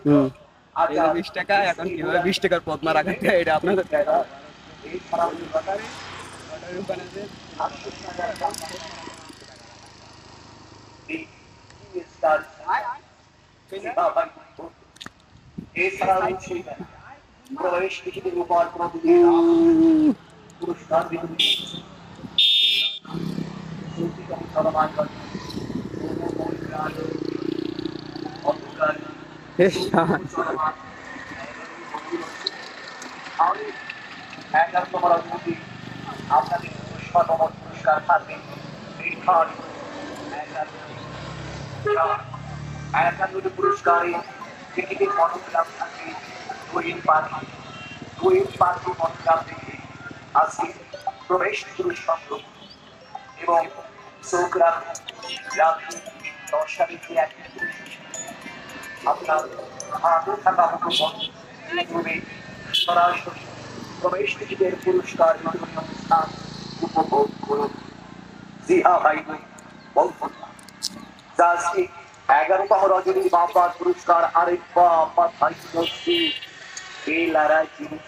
হুম। 20 টাকা। এখন কিভাবে 20 টাকার পদ্মা রাখাতে হয় এটা আপনাদের দেখা। লটারির ওখানে যে এছাড়া রয়েছে প্রবেশ টিকিটের উপর প্রতিদিন পুরস্কার বিতরণ চলমান অন্ধকার চলমান 11তম রাজনীতি আপনাদের 11তম পুরস্কার থাকবে নির্ধারিত 51টি পুরস্কারে টিকিটের মনোগ্রাম থাকবে দুইয়ের পাখি মনোগ্রাম থেকে আজকে প্রবেশ পুরস্কার এবং চোখরাম রাত্রি 10টা থেকে 1 আপনার হাতে থাকা মুঠোফোন পূর্বে সরাসরি প্রবেশ টিকিটের পুরস্কার বিতরণী অনুষ্ঠান উপভোগ করুন। জি হ্যাঁ ভাই বলুন যা আজকে 11তম রজনীর বাম্পার পুরস্কার আরেকবার মাথায় হচ্ছে এই লড়াই জিনিস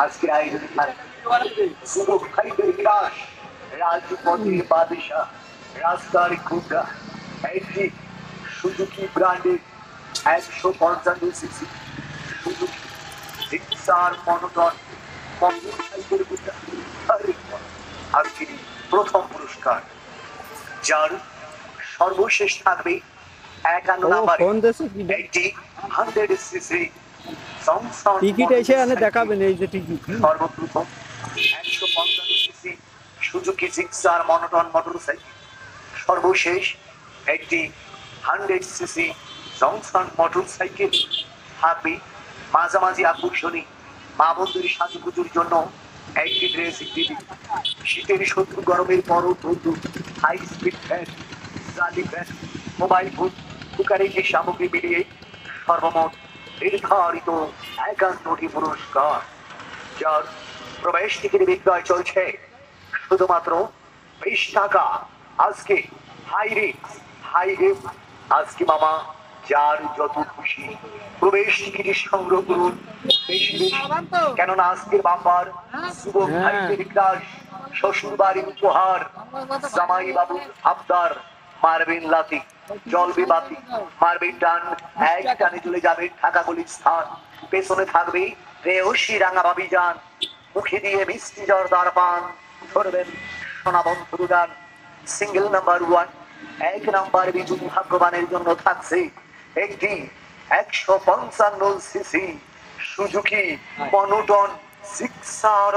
আজকের আয়োজনে থাকবে যুবক ভাইদের বিকাশ রাজপথের বাদশা রাস্তার গুন্ডা একটি সুজুকি ব্র্যান্ডের 155 CC Suzuki Gixxer monotone motorcycle গুন্ডা আজকে প্রথম পুরস্কার যার সর্বশেষ থাকবে 51 ও নম্বরে ফোন দেশে কি একটি 100 সিসি টিকিট এসে এনে দেখাবেন এই যে টিকিট। সর্বপ্রথম 155 CC Suzuki Gixxer monotone motorcycle সর্বশেষ একটি 100 সিসি জনসন মোটরসাইকেল থাকবে মাঝামাঝি আকর্ষণী মা বন্ধুর সাজুগুজুর জন্য একটি ড্রেসিং টেবিল শীতের শত্রু গরমের পরও বন্ধু হাই স্পিড ফ্যান জালি ফ্যান মোবাইল ফোন কুকারের সামগ্রী মিলিয়ে সর্বমোট নির্ধারিত 51টি পুরস্কার যার প্রবেশ টিকিট বিক্রয় চলছে শুধুমাত্র 20 টাকা। আজকে হাই রিস্ক হাই রিস্ক আজকে মামা যার যত খুশি প্রবেশ টিকিট সংগ্রহ করুন বেশি বেশি কেননা আজকের বাম্পার যুবক ভাইদের বিকাশ শ্বশুর বাড়ির উপহার জামাই বাবু আবদার মারবেন লাতি জলবে বাতি মারবেন টান এক টানে চলে যাবে ঢাকা গলির স্থান পেছনে থাকবে রেয়সী রাঙা ভাবি যান মুখে দিয়ে মিষ্টি জর্দার পান ধরবেন সোনাবন্ধু গান সিঙ্গেল নাম্বার 1 এক নাম্বার বিজুন ভাগ্যবানের জন্য থাকছে একটি 155 সিসি সুজুকি মনোটন জিক্সার